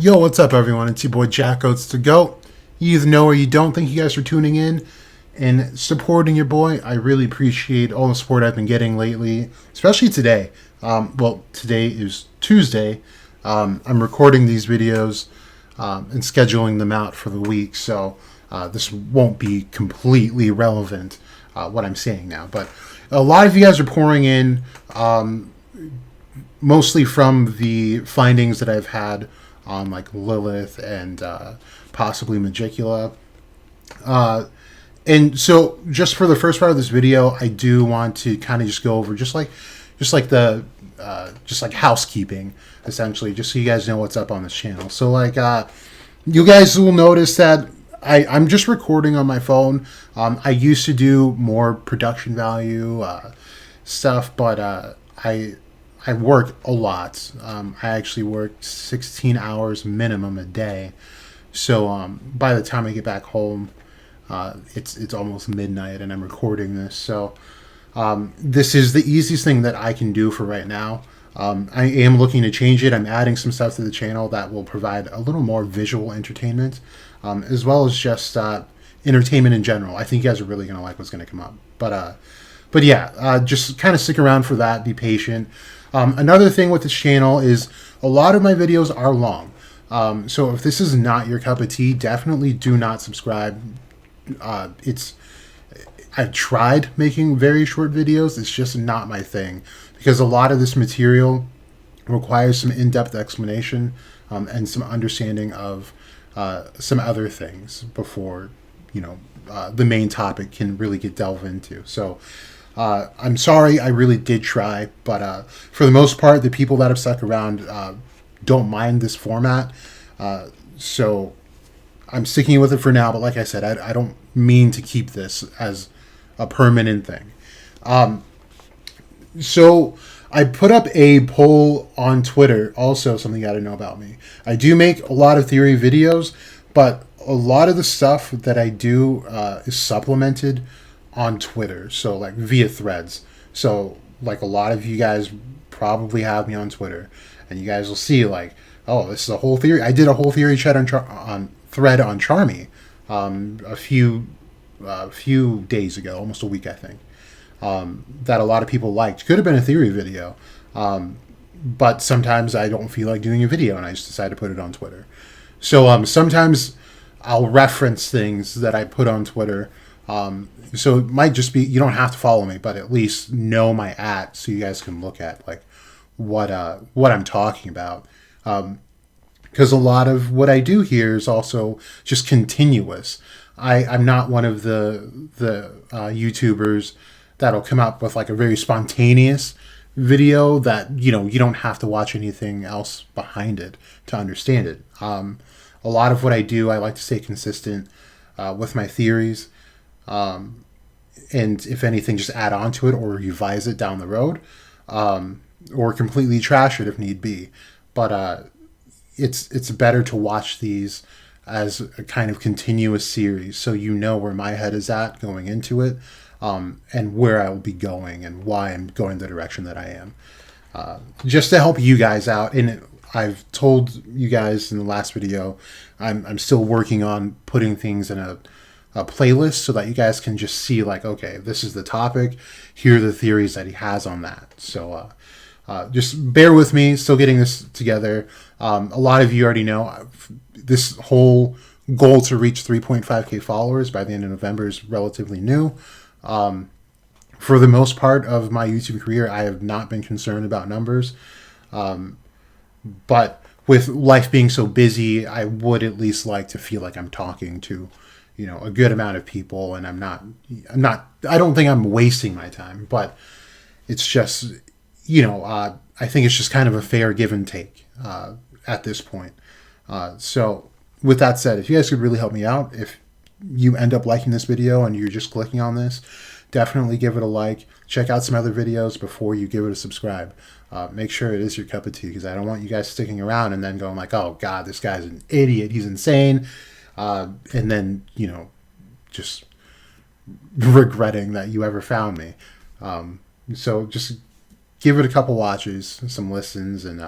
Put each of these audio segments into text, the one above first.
Yo, what's up, everyone? It's your boy Jack Oates to go. You either know or you don't. Thank you guys for tuning in and supporting your boy. I really appreciate all the support I've been getting lately, especially today. Today is Tuesday. I'm recording these videos and scheduling them out for the week, so this won't be completely relevant, what I'm saying now. But a lot of you guys are pouring in, mostly from the findings that I've had on like Lilith and possibly Magicula. And so just for the first part of this video, I do want to kind of just go over just like housekeeping, essentially, just so you guys know what's up on this channel. So you guys will notice that I'm just recording on my phone. I used to do more production value stuff, but I work a lot. I actually work 16 hours minimum a day. So by the time I get back home, it's almost midnight and I'm recording this. So this is the easiest thing that I can do for right now. I am looking to change it. I'm adding some stuff to the channel that will provide a little more visual entertainment, as well as just entertainment in general. I think you guys are really going to like what's going to come up. But yeah, just kind of stick around for that. Be patient. Another thing with this channel is a lot of my videos are long. So if this is not your cup of tea, definitely do not subscribe. I've tried making very short videos. It's just not my thing because a lot of this material requires some in-depth explanation and some understanding of some other things before, the main topic can really get delved into. So I'm sorry, I really did try, but for the most part, the people that have stuck around don't mind this format. So I'm sticking with it for now, but like I said, I don't mean to keep this as a permanent thing. So I put up a poll on Twitter, also something you got to know about me. I do make a lot of theory videos, but a lot of the stuff that I do is supplemented on Twitter, so like via threads. So like a lot of you guys probably have me on Twitter, and you guys will see like, oh, this is a whole theory. I did a whole theory thread on Charmy a few days ago, almost a week I think, that a lot of people liked. Could have been a theory video, but sometimes I don't feel like doing a video, and I just decide to put it on Twitter. So sometimes I'll reference things that I put on Twitter. So it might just be, you don't have to follow me, but at least know my @ so you guys can look at like what I'm talking about. Because a lot of what I do here is also just continuous. I'm not one of the YouTubers that'll come up with like a very spontaneous video that, you don't have to watch anything else behind it to understand it. A lot of what I do, I like to stay consistent with my theories. And if anything, just add on to it or revise it down the road, or completely trash it if need be. But it's better to watch these as a kind of continuous series, so you know where my head is at going into it, and where I will be going and why I'm going the direction that I am, just to help you guys out. And I've told you guys in the last video, I'm still working on putting things in a playlist so that you guys can just see like, okay, this is the topic, here are the theories that he has on that. So just bear with me, still getting this together. A lot of you already know this whole goal to reach 3.5k followers by the end of November is relatively new. For the most part of my YouTube career, I have not been concerned about numbers, but with life being so busy, I would at least like to feel like I'm talking to a good amount of people, and I don't think I'm wasting my time, but it's just, I think it's just kind of a fair give and take at this point. So with that said, if you guys could really help me out, if you end up liking this video and you're just clicking on this, definitely give it a like. Check out some other videos before you give it a subscribe. Make sure it is your cup of tea, because I don't want you guys sticking around and then going like, oh God, this guy's an idiot, he's insane. And then, just regretting that you ever found me. So just give it a couple watches, some listens, and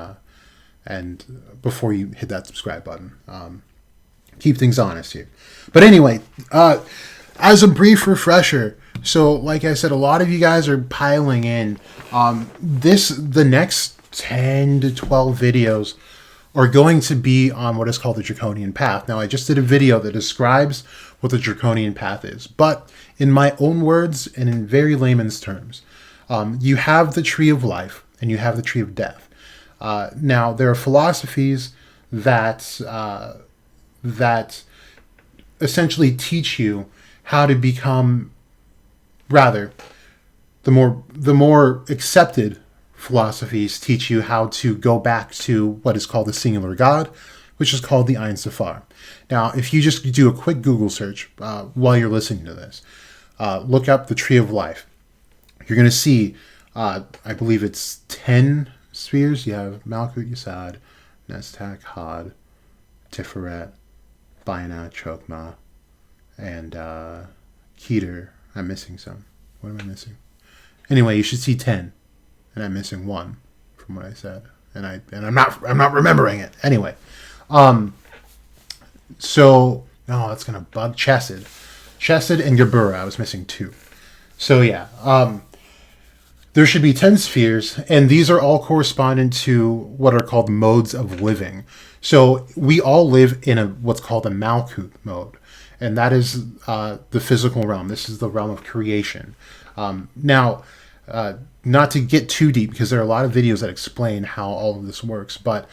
and before you hit that subscribe button. Keep things honest here. But anyway, as a brief refresher, so like I said, a lot of you guys are piling in. The next 10 to 12 videos are going to be on what is called the Draconian path. Now, I just did a video that describes what the Draconian path is, but in my own words and in very layman's terms, you have the tree of life and you have the tree of death. Now, there are philosophies that essentially teach you how to become, rather, the more accepted philosophies teach you how to go back to what is called the singular God, which is called the Ein Sof. Now, if you just do a quick Google search while you're listening to this, look up the tree of life. You're going to see, I believe it's 10 spheres. You have Malkut, Yesod, Nestak, Hod, Tiferet, Binah, Chokmah, and Keter. I'm missing some. What am I missing? Anyway, you should see 10. And I'm missing one from what I said, and I'm not remembering it anyway. So that's gonna bug Chesed and Geburah. I was missing 2. So yeah, there should be 10 spheres, and these are all correspondent to what are called modes of living. So we all live in what's called a Malkut mode, and that is the physical realm. This is the realm of creation. Now. Not to get too deep, because there are a lot of videos that explain how all of this works, but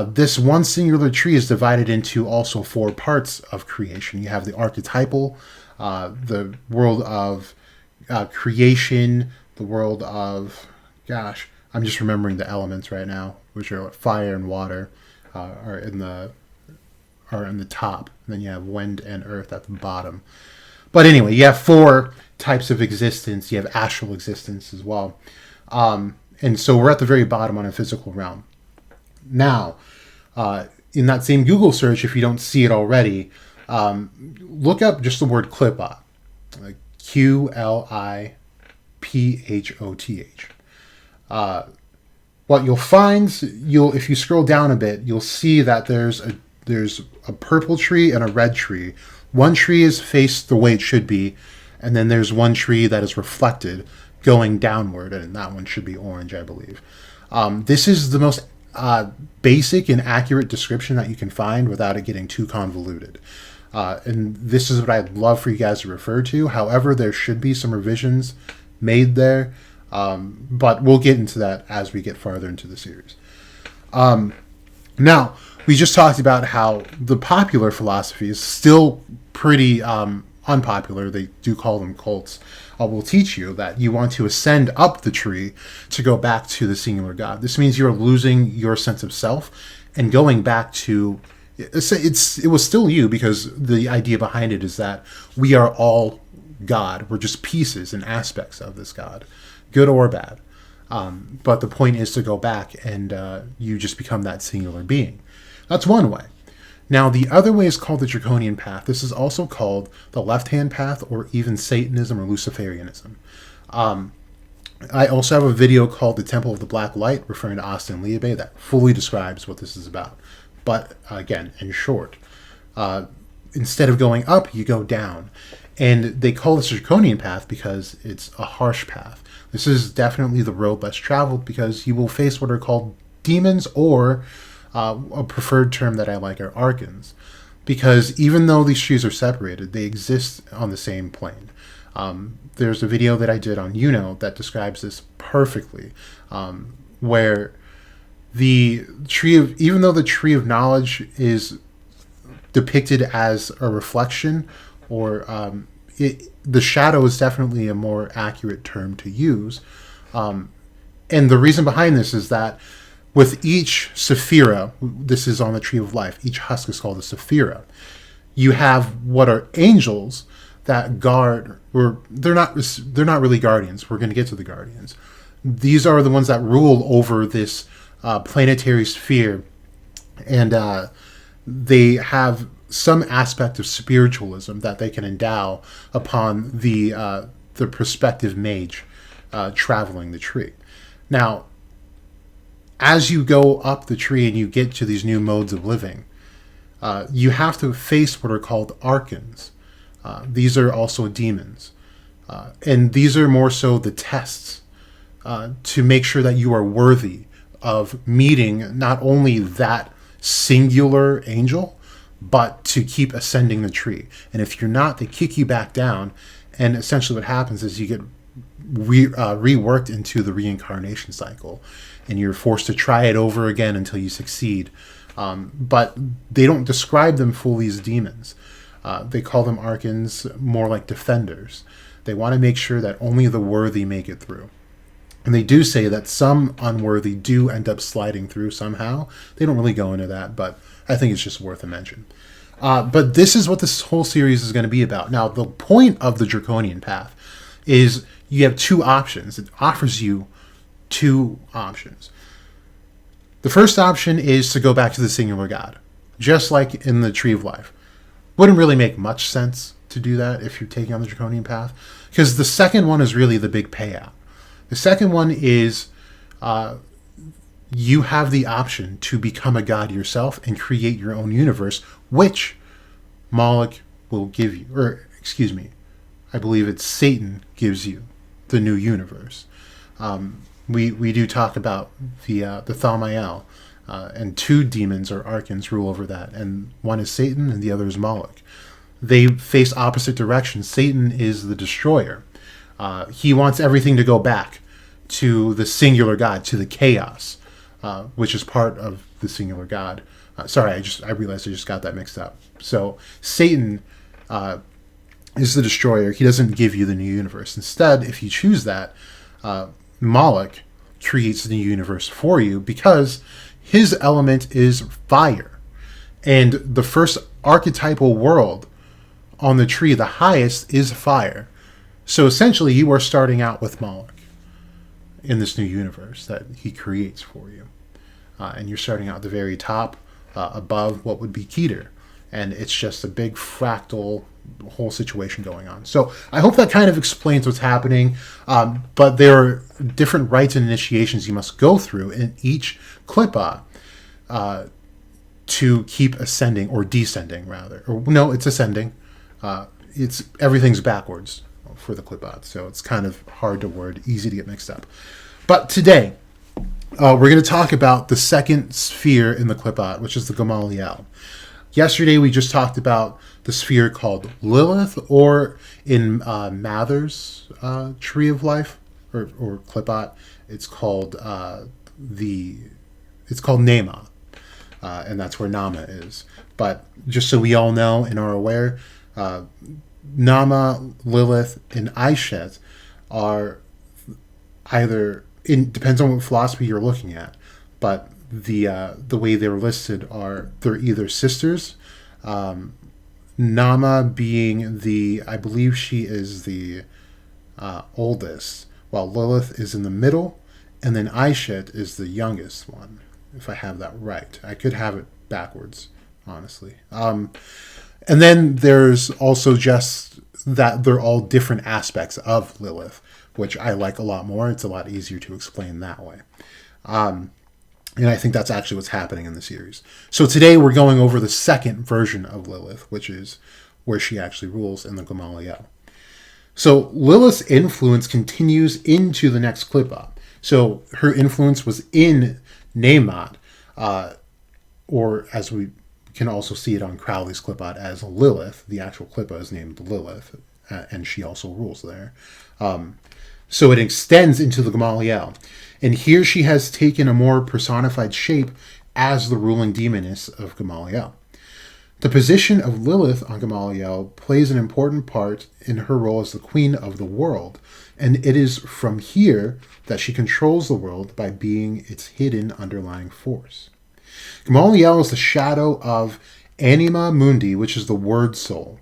this one singular tree is divided into also 4 parts of creation. You have the archetypal, the world of creation, the world of, I'm just remembering the elements right now, which are fire and water are in the top, and then you have wind and earth at the bottom. But anyway, you have 4 types of existence. You have astral existence as well. And so we're at the very bottom on a physical realm. Now, in that same Google search, if you don't see it already, look up just the word Qliphoth. Like Qliphoth. What you'll find, if you scroll down a bit, you'll see that there's a purple tree and a red tree. One tree is faced the way it should be, and then there's one tree that is reflected going downward, and that one should be orange, I believe. This is the most basic and accurate description that you can find without it getting too convoluted. And this is what I'd love for you guys to refer to. However, there should be some revisions made there, but we'll get into that as we get farther into the series. Now, we just talked about how the popular philosophy is still pretty unpopular. They do call them cults. Will teach you that you want to ascend up the tree to go back to the singular God. This means you're losing your sense of self and going back to it was still you, because the idea behind it is that we are all God. We're just pieces and aspects of this God, good or bad. But the point is to go back and you just become that singular being. That's one way. Now, the other way is called the Draconian path. This is also called the left-hand path, or even Satanism or Luciferianism. I also have a video called The Temple of the Black Light, referring to Austin Liebe, that fully describes what this is about. But again, in short, instead of going up, you go down. And they call this Draconian path because it's a harsh path. This is definitely the road less traveled, because you will face what are called demons, or a preferred term that I like are archons, because even though these trees are separated, they exist on the same plane. There's a video that I did on that describes this perfectly, where the tree of, even though the tree of knowledge is depicted as a reflection, or the shadow is definitely a more accurate term to use. And the reason behind this is that with each sephira, this is on the tree of life, each husk is called a sephira. You have what are angels that guard, or they're not really guardians. We're going to get to the guardians. These are the ones that rule over this planetary sphere, and they have some aspect of spiritualism that they can endow upon the prospective mage traveling the tree. Now, as you go up the tree and you get to these new modes of living, you have to face what are called archons. These are also demons. And these are more so the tests to make sure that you are worthy of meeting not only that singular angel, but to keep ascending the tree. And if you're not, they kick you back down. And essentially what happens is you get reworked into the reincarnation cycle. And you're forced to try it over again until you succeed. But they don't describe them fully as demons. They call them archons, more like defenders. They want to make sure that only the worthy make it through. And they do say that some unworthy do end up sliding through somehow. They don't really go into that, but I think it's just worth a mention. But this is what this whole series is going to be about. Now, the point of the Draconian path is you have two options. It offers you two options. The first option is to go back to the singular God, just like in the Tree of Life. Wouldn't really make much sense to do that if you're taking on the Draconian path, because the second one is really the big payout. The second one is you have the option to become a god yourself and create your own universe, which Moloch will give you. Or, excuse me, I believe it's Satan gives you the new universe. We do talk about the Thamael, and two demons or archons rule over that, and one is Satan and the other is Moloch. They face opposite directions. Satan is the destroyer. He wants everything to go back to the singular God, to the chaos, which is part of the singular God. Sorry, I realized I just got that mixed up. So Satan is the destroyer. He doesn't give you the new universe. Instead, if you choose that, Moloch creates the new universe for you because his element is fire. And the first archetypal world on the tree, the highest, is fire. So essentially, you are starting out with Moloch in this new universe that he creates for you. And you're starting out at the very top, above what would be Keter. And it's just a big fractal whole situation going on. So I hope that kind of explains what's happening. But there are different rites and initiations you must go through in each Klippa to keep ascending, or descending rather. Or no, it's ascending. It's everything's backwards for the Klippa, so it's kind of hard to word, easy to get mixed up. But today, we're going to talk about the second sphere in the Klippa, which is the Gamaliel. Yesterday, we just talked about the sphere called Lilith, or in Mather's Tree of Life, or Klippa, it's called Nama, and that's where Nama is. But just so we all know and are aware, Nama, Lilith, and Aishet are either, depends on what philosophy you're looking at, but the way they're listed they're either sisters, Nama being I believe she is the oldest, while Lilith is in the middle, and then Aishet is the youngest one, if I have that right. I could have it backwards, honestly. And then there's also just that they're all different aspects of Lilith, which I like a lot more. It's a lot easier to explain that way. And I think that's actually what's happening in the series. So today we're going over the second version of Lilith, which is where she actually rules in the Gamaliel. So Lilith's influence continues into the next Klippa. So her influence was in Nemat, or as we can also see it on Crowley's Klippa as Lilith. The actual Klippa is named Lilith, and she also rules there. So it extends into the Gamaliel. And here she has taken a more personified shape as the ruling demoness of Gamaliel. The position of Lilith on Gamaliel plays an important part in her role as the queen of the world, and it is from here that she controls the world by being its hidden underlying force. Gamaliel is the shadow of Anima Mundi, which is the word soul.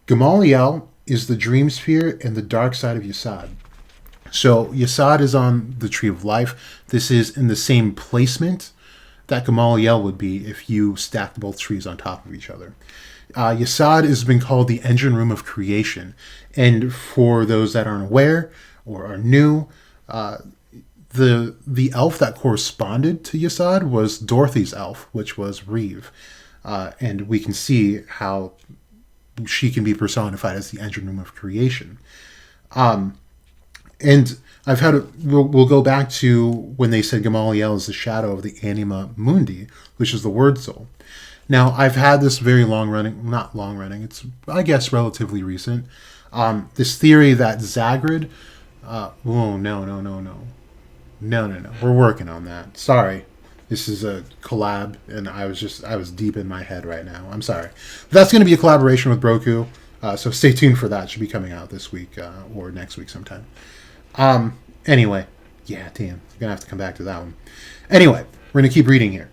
Gamaliel is the dream sphere and the dark side of Yesod. So Yesod is on the Tree of Life. This is in the same placement that Gamaliel would be if you stacked both trees on top of each other. Yesod has been called the engine room of creation. And for those that aren't aware or are new, the elf that corresponded to Yesod was Dorothy's elf, which was Reeve. And we can see how she can be personified as the engine of creation. And we'll go back to when they said Gamaliel is the shadow of the anima mundi, which is the word soul. Now, I've had this very not long running, it's, I guess, relatively recent. This theory that Zagrid, no. We're working on that. Sorry. This is a collab, and I was deep in my head right now. I'm sorry. But that's going to be a collaboration with Broku, so stay tuned for that. It should be coming out this week or next week sometime. Anyway, yeah, damn. I'm going to have to come back to that one. Anyway, we're going to keep reading here.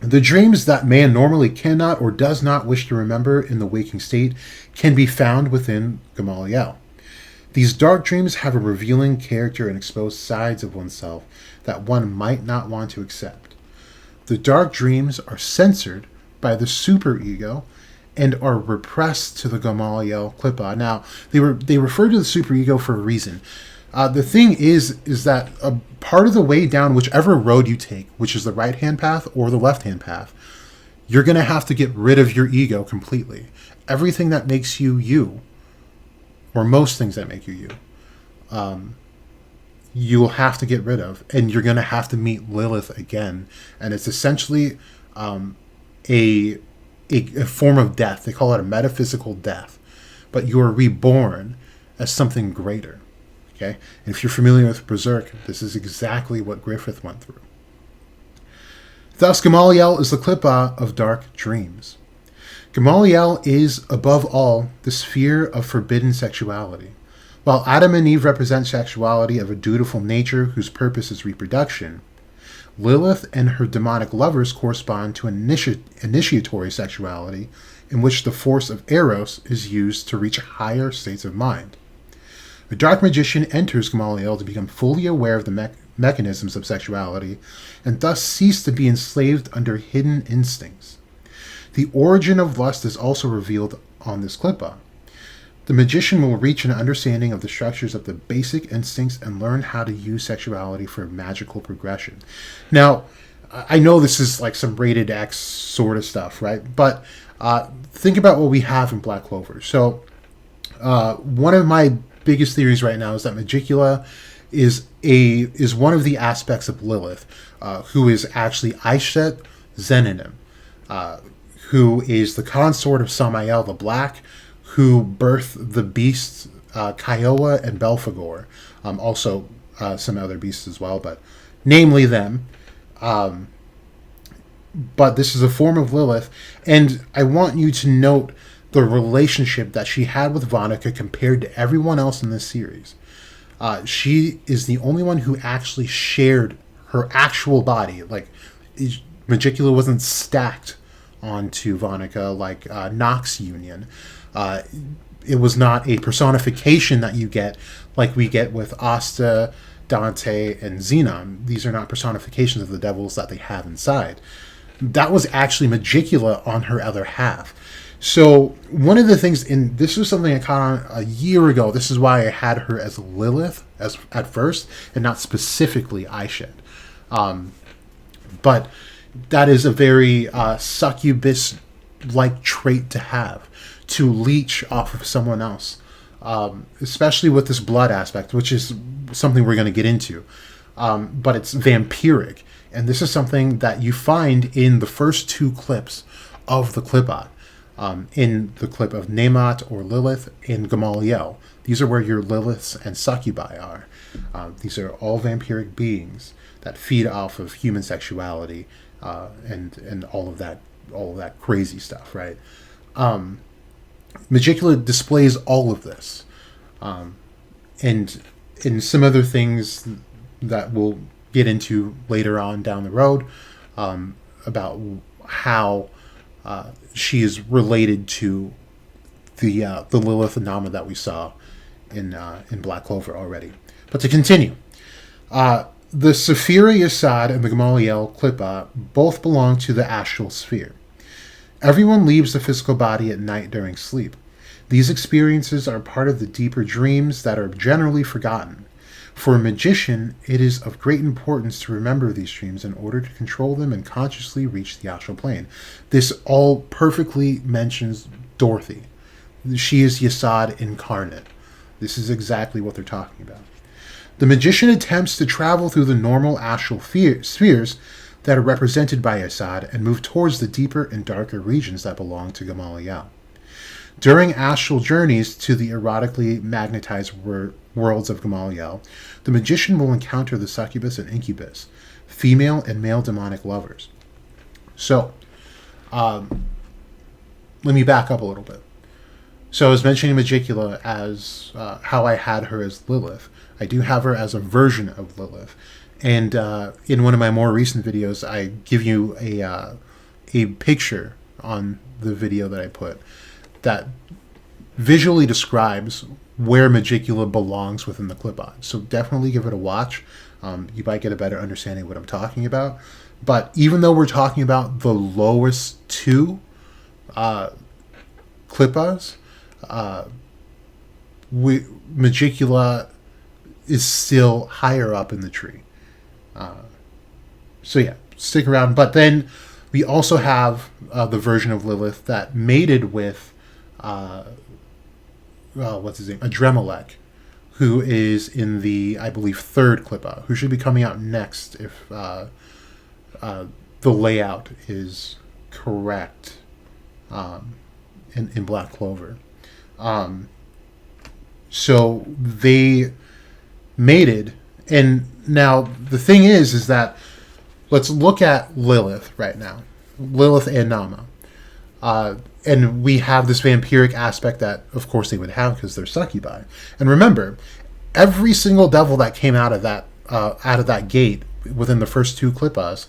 The dreams that man normally cannot or does not wish to remember in the waking state can be found within Gamaliel. These dark dreams have a revealing character and expose sides of oneself that one might not want to accept. The dark dreams are censored by the superego and are repressed to the Gamaliel Klippa. Now, they refer to the superego for a reason. The thing is that a part of the way down whichever road you take, which is the right-hand path or the left-hand path, you're going to have to get rid of your ego completely. Everything that makes you you, or most things that make you you, you'll have to get rid of, and you're going to have to meet Lilith again. And it's essentially a form of death. They call it a metaphysical death, but you are reborn as something greater. Okay, and if you're familiar with Berserk, this is exactly what Griffith went through. Thus, Gamaliel is the Klippa of dark dreams. Gamaliel is, above all, the sphere of forbidden sexuality. While Adam and Eve represent sexuality of a dutiful nature whose purpose is reproduction, Lilith and her demonic lovers correspond to initiatory sexuality in which the force of Eros is used to reach higher states of mind. A dark magician enters Gamaliel to become fully aware of the mechanisms of sexuality and thus cease to be enslaved under hidden instincts. The origin of lust is also revealed on this Klippa. The magician will reach an understanding of the structures of the basic instincts and learn how to use sexuality for magical progression. Now, I know this is like some rated X sort of stuff, right? But think about what we have in Black Clover. So one of my biggest theories right now is that Magicula is one of the aspects of Lilith, who is actually Aishet Zenonim, who is the consort of Samael the Black, who birthed the beasts Kiowa and Belphegor, also some other beasts as well, but namely them. But this is a form of Lilith, and I want you to note the relationship that she had with Vonica compared to everyone else in this series. She is the only one who actually shared her actual body. Like, Magicula wasn't stacked onto Vonica like Nox Union. It was not a personification that you get like we get with Asta, Dante, and Xenon. These are not personifications of the devils that they have inside. That was actually Magicula on her other half. So one of the things, and this was something I caught on a year ago, this is why I had her as Lilith as at first, and not specifically Aishet. But that is a very succubus-like trait to have, to leech off of someone else, especially with this blood aspect, which is something we're going to get into. But it's vampiric, and this is something that you find in the first two clips of the Klippa. In the clip of Nemat or Lilith in Gamaliel. These are where your Liliths and succubi are. These are all vampiric beings that feed off of human sexuality and all of that crazy stuff, right? Magicula displays all of this, and in some other things that we'll get into later on down the road about how she is related to the Lilith Anama that we saw in Black Clover already. But to continue, the Sephira Yesod and the Gamaliel Klippa both belong to the astral sphere. Everyone leaves the physical body at night during sleep. These experiences are part of the deeper dreams that are generally forgotten. For a magician, it is of great importance to remember these dreams in order to control them and consciously reach the astral plane. This all perfectly mentions Dorothy. She is Yesod incarnate. This is exactly what they're talking about. The magician attempts to travel through the normal astral spheres that are represented by Yesod and move towards the deeper and darker regions that belong to Gamaliel. During astral journeys to the erotically magnetized worlds of Gamaliel, the magician will encounter the succubus and incubus, female and male demonic lovers. So, let me back up a little bit. So I was mentioning Magicula as how I had her as Lilith. I do have her as a version of Lilith. And in one of my more recent videos, I give you a picture on the video that I put that visually describes where Magicula belongs within the clip-art. So definitely give it a watch. You might get a better understanding of what I'm talking about. But even though we're talking about the lowest two clip-arts, Magicula is still higher up in the tree. So yeah, stick around. But then we also have the version of Lilith that mated with what's his name? Adremelech, who is in the, I believe, third clipa, who should be coming out next if the layout is correct in Black Clover. So they mated, and now the thing is that let's look at Lilith right now, Lilith and Nama. And we have this vampiric aspect that, of course, they would have because they're succubi. And remember, every single devil that came out of that gate within the first two clipas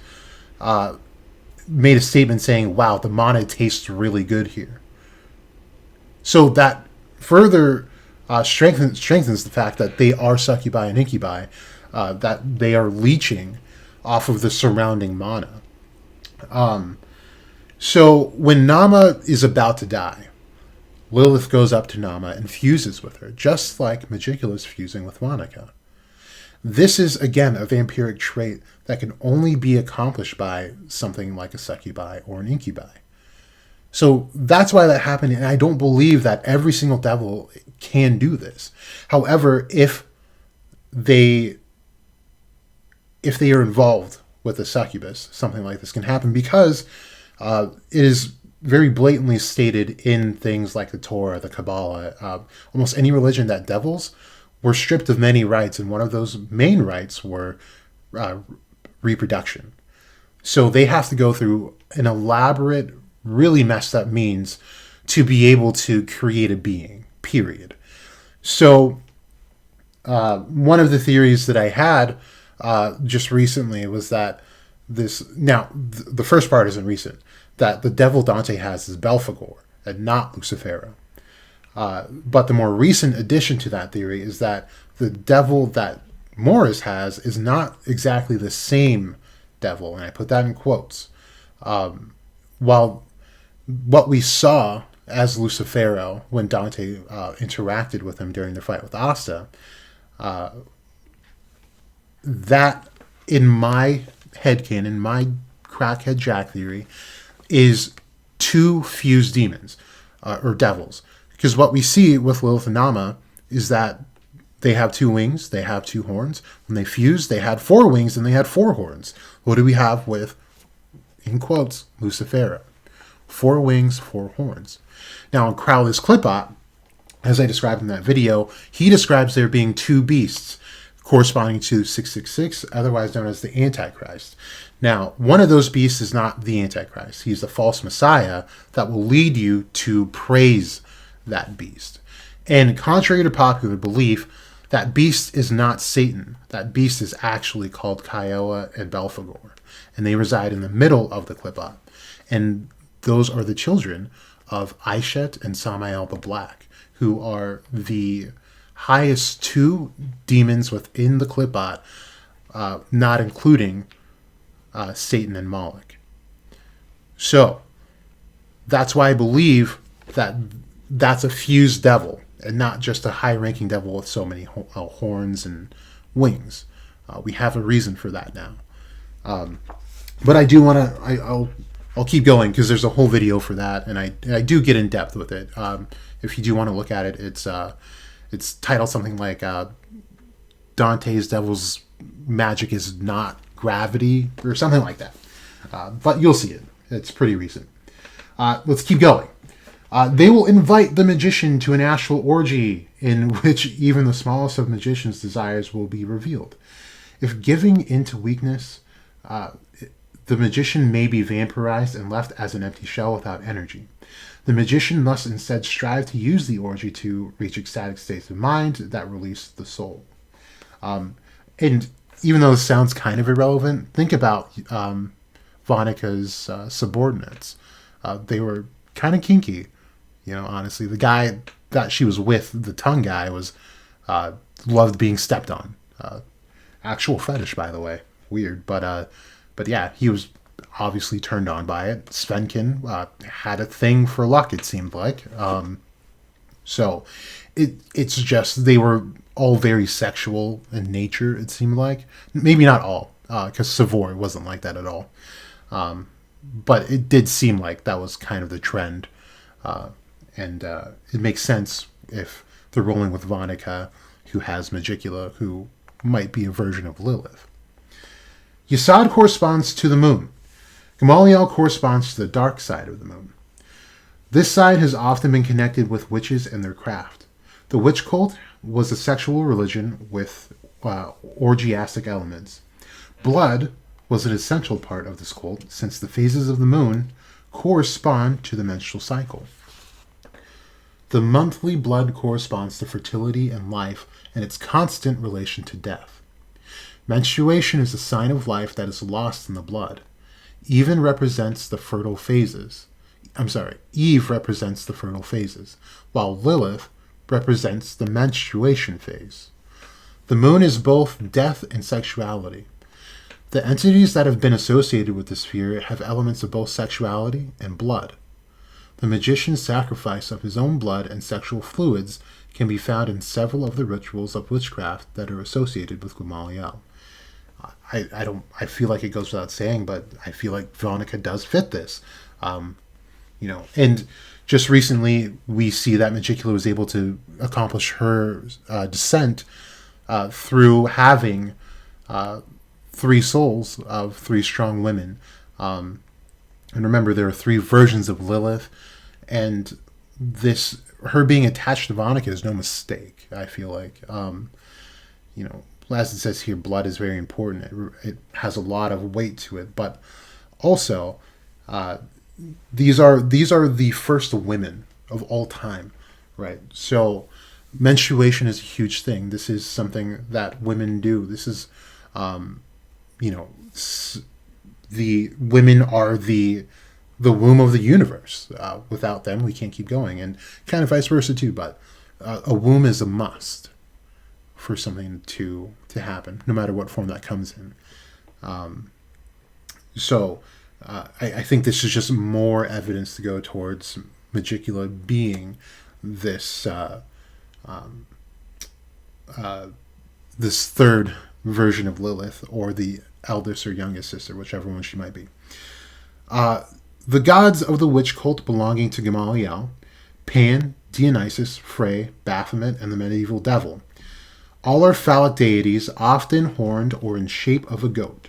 made a statement saying, "Wow, the mana tastes really good here." So that further strengthens the fact that they are succubi and incubi, that they are leeching off of the surrounding mana. So when Nama is about to die, Lilith goes up to Nama and fuses with her, just like Magicula is fusing with Monica. This is, again, a vampiric trait that can only be accomplished by something like a succubi or an incubi. So that's why that happened, and I don't believe that every single devil can do this. However, if they are involved with a succubus, something like this can happen because it is very blatantly stated in things like the Torah, the Kabbalah, almost any religion, that devils were stripped of many rights, and one of those main rights were reproduction. So they have to go through an elaborate, really messed up means to be able to create a being, period. So one of the theories that I had just recently was that the first part isn't recent, that the devil Dante has is Belphegor and not Lucifero. But the more recent addition to that theory is that the devil that Morris has is not exactly the same devil, and I put that in quotes. While what we saw as Lucifero when Dante interacted with him during the fight with Asta, that, in my headcanon, in my crackhead Jack theory, is two fused demons, or devils. Because what we see with Lilith and Nama is that they have two wings, they have two horns. When they fused, they had four wings and they had four horns. What do we have with, in quotes, Lucifero? 4 wings, 4 horns. Now, in Crowley's Clipot, as I described in that video, he describes there being 2 beasts corresponding to 666, otherwise known as the Antichrist. Now, one of those beasts is not the Antichrist. He's the false Messiah that will lead you to praise that beast. And contrary to popular belief, that beast is not Satan. That beast is actually called Kiowa and Belphegor. And they reside in the middle of the Clipot. And those are the children of Aishet and Samael the Black, who are the highest 2 demons within the Clipot, not including Satan and Moloch. So, that's why I believe that that's a fused devil, and not just a high-ranking devil with so many horns and wings. We have a reason for that now. But I do want to. I'll keep going because there's a whole video for that, and I do get in depth with it. If you do want to look at it, it's titled something like Dante's Devil's Magic is Not Gravity or something like that. But you'll see it. It's pretty recent. Let's keep going. They will invite the magician to an astral orgy in which even the smallest of magician's desires will be revealed. If giving into weakness, the magician may be vampirized and left as an empty shell without energy. The magician must instead strive to use the orgy to reach ecstatic states of mind that release the soul. And even though this sounds kind of irrelevant, think about Vonnegutt's subordinates. They were kind of kinky, honestly. The guy that she was with, the tongue guy, was loved being stepped on. Actual fetish, by the way. Weird, but yeah, he was obviously turned on by it. Svenkin had a thing for luck, it seemed like. So it's just they were all very sexual in nature, it seemed like. Maybe not all, because Savoy wasn't like that at all. But it did seem like that was kind of the trend. And it makes sense if they're rolling with Vonnegut, who has Magicula, who might be a version of Lilith. Yesod corresponds to the moon. Gamaliel corresponds to the dark side of the moon. This side has often been connected with witches and their craft. The witch cult was a sexual religion with orgiastic elements. Blood was an essential part of this cult, since the phases of the moon correspond to the menstrual cycle. The monthly blood corresponds to fertility and life and its constant relation to death. Menstruation is a sign of life that is lost in the blood. Eve represents the fertile phases, while Lilith represents the menstruation phase. The moon is both death and sexuality. The entities that have been associated with the sphere have elements of both sexuality and blood. The magician's sacrifice of his own blood and sexual fluids can be found in several of the rituals of witchcraft that are associated with Gamaliel. I feel like it goes without saying, but I feel like Vonnegut does fit this. And just recently we see that Magicula was able to accomplish her descent through having 3 souls of 3 strong women. And remember, there are 3 versions of Lilith, and her being attached to Vonnegut is no mistake, I feel like. As it says here, blood is very important. It has a lot of weight to it, but also these are the first women of all time, right? So menstruation is a huge thing. This is something that women do. This is, the women are the womb of the universe. Without them, we can't keep going, and kind of vice versa too. But a womb is a must for something to happen, no matter what form that comes in. I think this is just more evidence to go towards Magicula being this this third version of Lilith, or the eldest or youngest sister, whichever one she might be. The gods of the witch cult belonging to Gamaliel: Pan, Dionysus, Frey, Baphomet, and the medieval devil. All are phallic deities, often horned or in shape of a goat.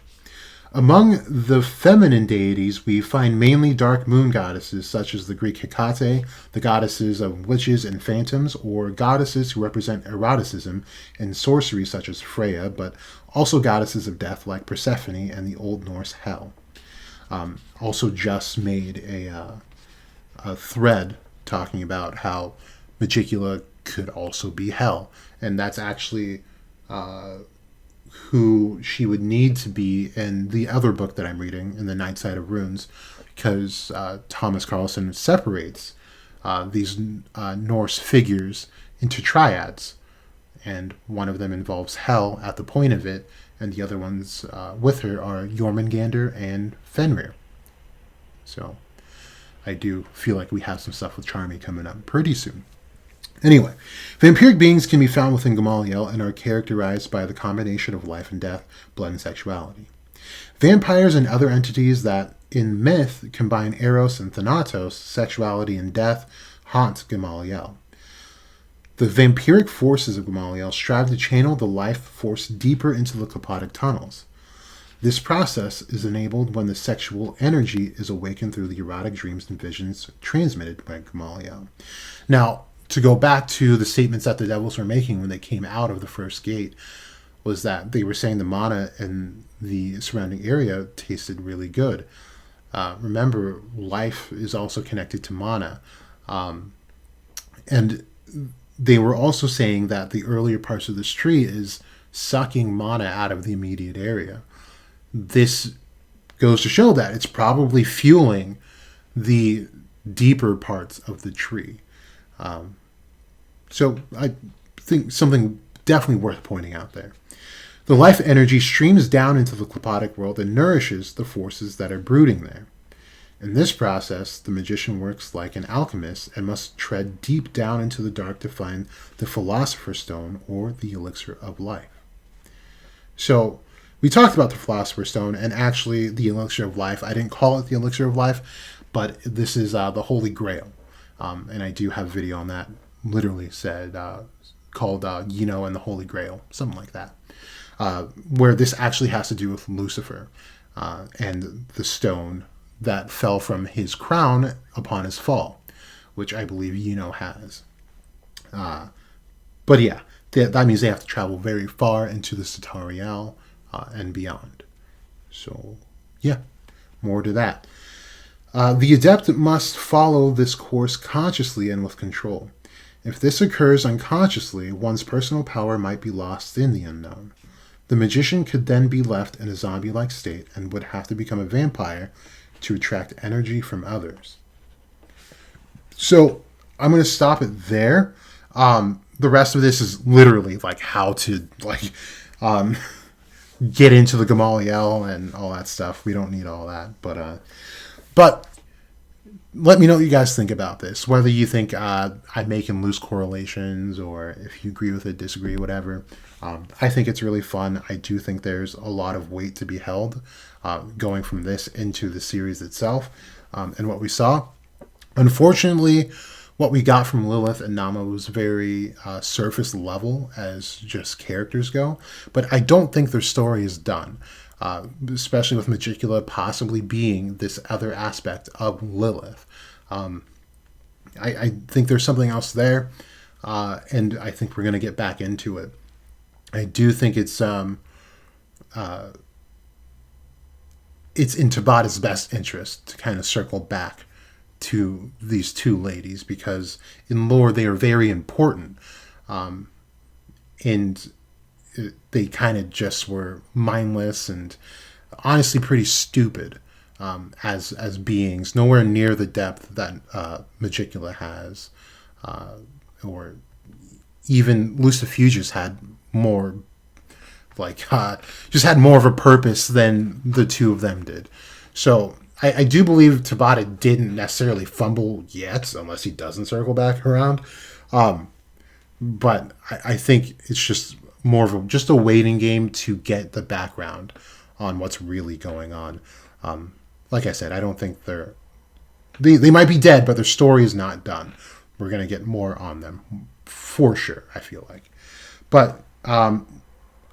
Among the feminine deities, we find mainly dark moon goddesses, such as the Greek Hecate, the goddesses of witches and phantoms, or goddesses who represent eroticism and sorcery, such as Freya, but also goddesses of death like Persephone and the Old Norse Hel. Also just made a thread talking about how Magicula could also be Hel, and that's actually who she would need to be in the other book that I'm reading, in the Night Side of Runes, because Thomas Carlson separates these Norse figures into triads, and one of them involves Hel at the point of it, and the other ones with her are Jormungandr and Fenrir. So I do feel like we have some stuff with Charmy coming up pretty soon. Anyway, vampiric beings can be found within Gamaliel and are characterized by the combination of life and death, blood and sexuality. Vampires and other entities that, in myth, combine eros and thanatos, sexuality and death, haunt Gamaliel. The vampiric forces of Gamaliel strive to channel the life force deeper into the clopotic tunnels. This process is enabled when the sexual energy is awakened through the erotic dreams and visions transmitted by Gamaliel. Now, to go back to the statements that the devils were making when they came out of the first gate, was that they were saying the mana in the surrounding area tasted really good. Remember, life is also connected to mana. And they were also saying that the earlier parts of this tree is sucking mana out of the immediate area. This goes to show that it's probably fueling the deeper parts of the tree. So I think something definitely worth pointing out there. The life energy streams down into the clopotic world and nourishes the forces that are brooding there. In this process, the magician works like an alchemist and must tread deep down into the dark to find the Philosopher's Stone or the Elixir of Life. So, we talked about the Philosopher's Stone, and actually the Elixir of Life. I didn't call it the Elixir of Life, but this is the Holy Grail. And I do have a video on that, literally said, called Yino and the Holy Grail, something like that. Where this actually has to do with Lucifer and the stone that fell from his crown upon his fall, which I believe Yino has. But yeah, that means they have to travel very far into the Satariel and beyond. So yeah, more to that. The adept must follow this course consciously and with control. If this occurs unconsciously, one's personal power might be lost in the unknown. The magician could then be left in a zombie-like state and would have to become a vampire to attract energy from others. So I'm going to stop it there. The rest of this is literally like how to get into the Gamaliel and all that stuff. We don't need all that, but let me know what you guys think about this. Whether you think I'm making loose correlations or if you agree with it, disagree, whatever. I think it's really fun. I do think there's a lot of weight to be held going from this into the series itself and what we saw. Unfortunately, what we got from Lilith and Nama was very surface level as just characters go. But I don't think their story is done, especially with Magicula possibly being this other aspect of Lilith. I think there's something else there, and I think we're going to get back into it. I do think it's in Tabata's best interest to kind of circle back to these two ladies, because in lore they are very important, and they kind of just were mindless and honestly pretty stupid as beings, nowhere near the depth that Magicula has, or even Lucifuges had more, just had more of a purpose than the two of them did. So I do believe Tabata didn't necessarily fumble yet, unless he doesn't circle back around. But I think it's just more of just a waiting game to get the background on what's really going on. Like I said, I don't think they might be dead, but their story is not done. We're going to get more on them for sure, I feel like. But I'm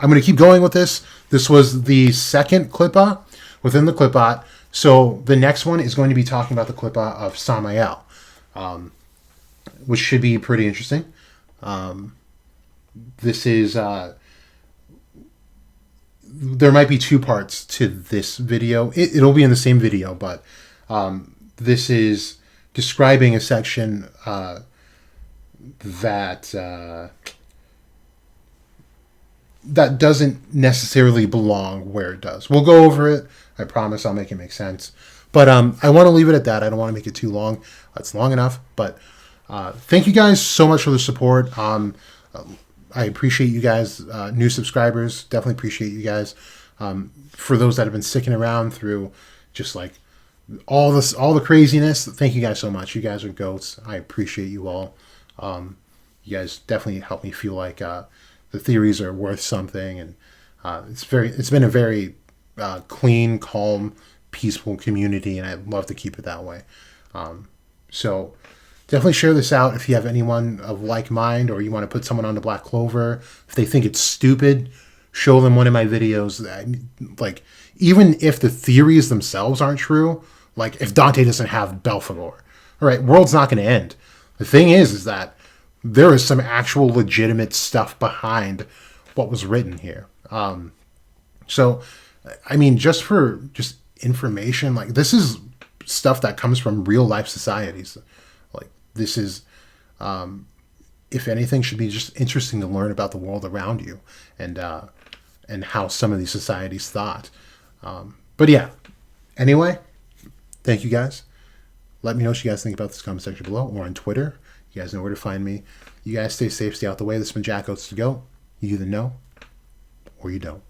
going to keep going with this. This was the second Clipa within the Clipot. So the next one is going to be talking about the Clipa of Samael, which should be pretty interesting. This is... there might be two parts to this video. It'll be in the same video, but this is describing a section that doesn't necessarily belong where it does. We'll go over it. I promise I'll make it make sense. But I want to leave it at that. I don't want to make it too long. It's long enough. But thank you guys so much for the support. I appreciate you guys, new subscribers. Definitely appreciate you guys. For those that have been sticking around through just like all the craziness, thank you guys so much. You guys are goats. I appreciate you all. You guys definitely help me feel like the theories are worth something, and it's been a very clean, calm, peaceful community, and I'd love to keep it that way. So definitely share this out if you have anyone of like mind, or you want to put someone on the Black Clover. If they think it's stupid, show them one of my videos. Like, even if the theories themselves aren't true, like if Dante doesn't have Belphegor, all right, world's not going to end. The thing is that there is some actual legitimate stuff behind what was written here. So, I mean, just information, like this is stuff that comes from real life societies. Like this is, if anything, should be just interesting to learn about the world around you, and how some of these societies thought. But yeah, anyway, thank you guys. Let me know what you guys think about this comment section below, or on Twitter. You guys know where to find me. You guys stay safe, stay out the way. This has been Jack OATz to go. You either know or you don't.